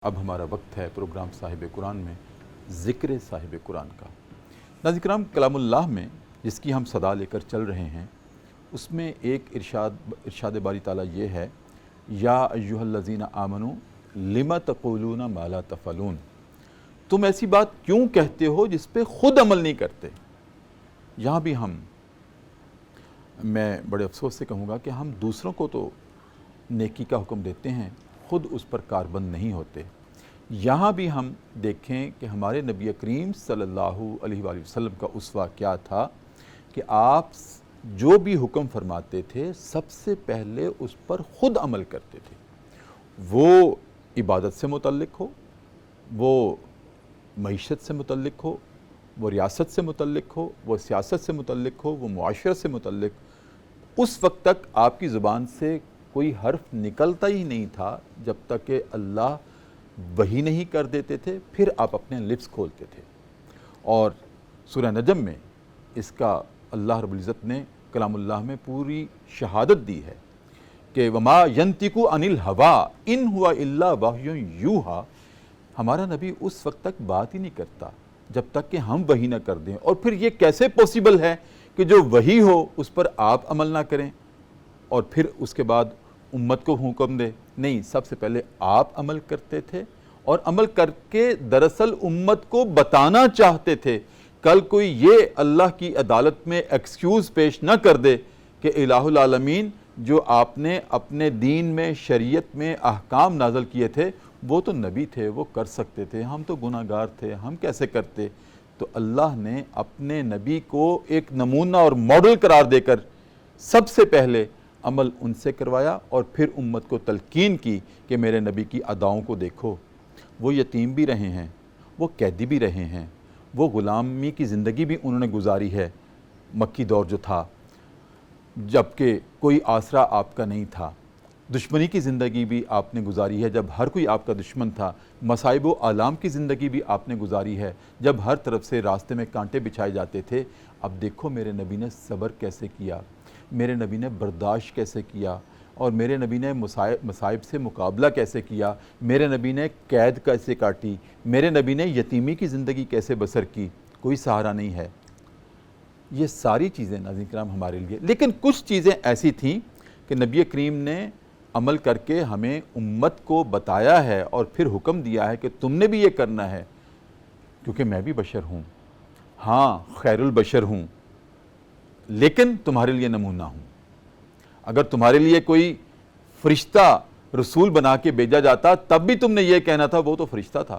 اب ہمارا وقت ہے پروگرام صاحب قرآن میں ذکر صاحب قرآن کا۔ ناظرین کرام، کلام اللہ میں جس کی ہم صدا لے کر چل رہے ہیں، اس میں ایک ارشاد باری تعالیٰ یہ ہے، یا ایھا الذین آمنوا لم تقولون ما لا تفعلون، تم ایسی بات کیوں کہتے ہو جس پہ خود عمل نہیں کرتے۔ یہاں بھی میں بڑے افسوس سے کہوں گا کہ ہم دوسروں کو تو نیکی کا حکم دیتے ہیں، خود اس پر کاربند نہیں ہوتے۔ یہاں بھی ہم دیکھیں کہ ہمارے نبی کریم صلی اللہ علیہ وآلہ وسلم کا اسوہ کیا تھا کہ آپ جو بھی حکم فرماتے تھے سب سے پہلے اس پر خود عمل کرتے تھے، وہ عبادت سے متعلق ہو، وہ معیشت سے متعلق ہو، وہ ریاست سے متعلق ہو، وہ سیاست سے متعلق ہو، وہ معاشرت سے متعلق۔ اس وقت تک آپ کی زبان سے کوئی حرف نکلتا ہی نہیں تھا جب تک کہ اللہ وحی نہیں کر دیتے تھے، پھر آپ اپنے لپس کھولتے تھے۔ اور سورہ نجم میں اس کا اللہ رب العزت نے کلام اللہ میں پوری شہادت دی ہے کہ وَمَا يَنْتِقُ عَنِ الْهَوَىٰ إِنْ هُوَ إِلَّا وَحْيٌ يُوحَىٰ، ہمارا نبی اس وقت تک بات ہی نہیں کرتا جب تک کہ ہم وحی نہ کر دیں۔ اور پھر یہ کیسے پوسیبل ہے کہ جو وحی ہو اس پر آپ عمل نہ کریں اور پھر اس کے بعد امت کو حکم دے؟ نہیں، سب سے پہلے آپ عمل کرتے تھے، اور عمل کر کے دراصل امت کو بتانا چاہتے تھے۔ کل کوئی یہ اللہ کی عدالت میں ایکسکیوز پیش نہ کر دے کہ الہ العالمین جو آپ نے اپنے دین میں شریعت میں احکام نازل کیے تھے وہ تو نبی تھے، وہ کر سکتے تھے، ہم تو گناہ گار تھے، ہم کیسے کرتے؟ تو اللہ نے اپنے نبی کو ایک نمونہ اور ماڈل قرار دے کر سب سے پہلے عمل ان سے کروایا، اور پھر امت کو تلقین کی کہ میرے نبی کی اداؤں کو دیکھو، وہ یتیم بھی رہے ہیں، وہ قیدی بھی رہے ہیں، وہ غلامی کی زندگی بھی انہوں نے گزاری ہے مکی دور جو تھا، جبکہ کوئی آسرا آپ کا نہیں تھا۔ دشمنی کی زندگی بھی آپ نے گزاری ہے جب ہر کوئی آپ کا دشمن تھا۔ مصائب و آلام کی زندگی بھی آپ نے گزاری ہے جب ہر طرف سے راستے میں کانٹے بچھائے جاتے تھے۔ اب دیکھو میرے نبی نے صبر کیسے کیا، میرے نبی نے برداشت کیسے کیا، اور میرے نبی نے مصائب سے مقابلہ کیسے کیا، میرے نبی نے قید کیسے کاٹی، میرے نبی نے یتیمی کی زندگی کیسے بسر کی۔ کوئی سہارا نہیں ہے۔ یہ ساری چیزیں ناظرین کرام ہمارے لیے، لیکن کچھ چیزیں ایسی تھیں کہ نبی کریم نے عمل کر کے ہمیں امت کو بتایا ہے اور پھر حکم دیا ہے کہ تم نے بھی یہ کرنا ہے، کیونکہ میں بھی بشر ہوں، ہاں خیر البشر ہوں، لیکن تمہارے لیے نمونہ ہوں۔ اگر تمہارے لیے کوئی فرشتہ رسول بنا کے بھیجا جاتا تب بھی تم نے یہ کہنا تھا وہ تو فرشتہ تھا،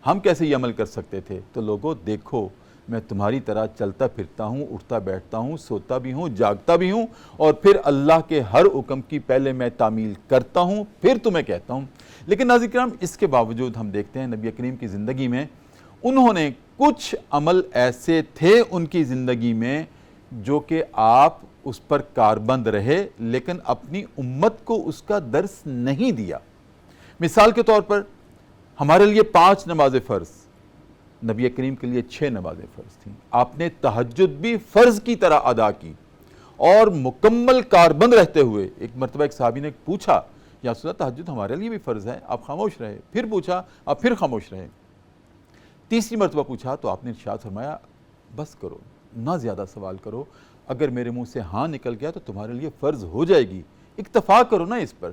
ہم کیسے یہ عمل کر سکتے تھے؟ تو لوگوں دیکھو، میں تمہاری طرح چلتا پھرتا ہوں، اٹھتا بیٹھتا ہوں، سوتا بھی ہوں، جاگتا بھی ہوں، اور پھر اللہ کے ہر حکم کی پہلے میں تعمیل کرتا ہوں، پھر تمہیں کہتا ہوں۔ لیکن ناظرین کرام، اس کے باوجود ہم دیکھتے ہیں نبی کریم کی زندگی میں انہوں نے کچھ عمل ایسے تھے ان کی زندگی میں جو کہ آپ اس پر کاربند رہے، لیکن اپنی امت کو اس کا درس نہیں دیا۔ مثال کے طور پر ہمارے لیے 5 نمازیں فرض، نبی کریم کے لیے 6 نمازیں فرض تھیں۔ آپ نے تہجد بھی فرض کی طرح ادا کی، اور مکمل کاربند رہتے ہوئے۔ ایک مرتبہ ایک صحابی نے پوچھا، یا رسول اللہ تہجد ہمارے لیے بھی فرض ہے، آپ خاموش رہے۔ پھر پوچھا، آپ پھر خاموش رہے۔ تیسری مرتبہ پوچھا تو آپ نے ارشاد فرمایا، بس کرو، نہ زیادہ سوال کرو، اگر میرے منہ سے ہاں نکل گیا تو تمہارے لیے فرض ہو جائے گی، اکتفا کرو نا اس پر۔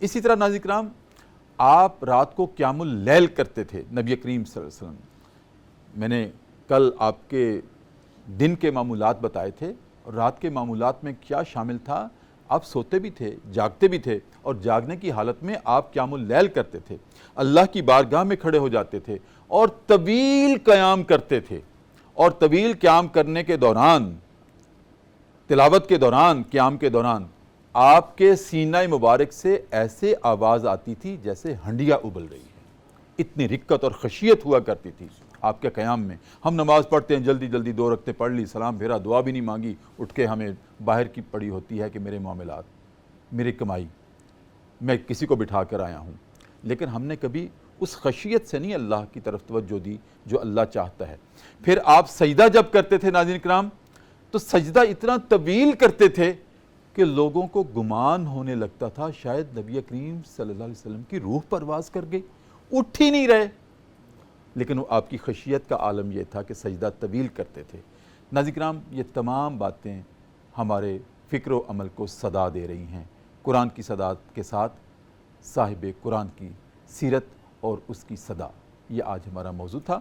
اسی طرح ناظرین کرام، آپ رات کو قیام اللیل کرتے تھے نبی کریم صلی اللہ علیہ وسلم۔ میں نے کل آپ کے دن کے معمولات بتائے تھے، اور رات کے معمولات میں کیا شامل تھا؟ آپ سوتے بھی تھے، جاگتے بھی تھے، اور جاگنے کی حالت میں آپ قیام اللیل کرتے تھے، اللہ کی بارگاہ میں کھڑے ہو جاتے تھے اور طویل قیام کرتے تھے۔ اور طویل قیام کرنے کے دوران، تلاوت کے دوران، قیام کے دوران، آپ کے سینہ مبارک سے ایسے آواز آتی تھی جیسے ہنڈیا ابل رہی ہے، اتنی رقت اور خشیت ہوا کرتی تھی آپ کے قیام میں۔ ہم نماز پڑھتے ہیں، جلدی جلدی 2 رکعتیں پڑھ لی، سلام پھیرا، دعا بھی نہیں مانگی، اٹھ کے ہمیں باہر کی پڑی ہوتی ہے کہ میرے معاملات، میری کمائی، میں کسی کو بٹھا کر آیا ہوں۔ لیکن ہم نے کبھی اس خشیت سے نہیں اللہ کی طرف توجہ دی جو اللہ چاہتا ہے۔ پھر آپ سجدہ جب کرتے تھے ناظرین کرام، تو سجدہ اتنا طویل کرتے تھے کہ لوگوں کو گمان ہونے لگتا تھا شاید نبی کریم صلی اللہ علیہ وسلم کی روح پرواز کر گئی، اٹھ ہی نہیں رہے، لیکن وہ آپ کی خشیت کا عالم یہ تھا کہ سجدہ طویل کرتے تھے۔ ناظرین کرام، یہ تمام باتیں ہمارے فکر و عمل کو صدا دے رہی ہیں، قرآن کی صدا کے ساتھ صاحب قرآن کی سیرت اور اس کی صدا۔ یہ آج ہمارا موضوع تھا۔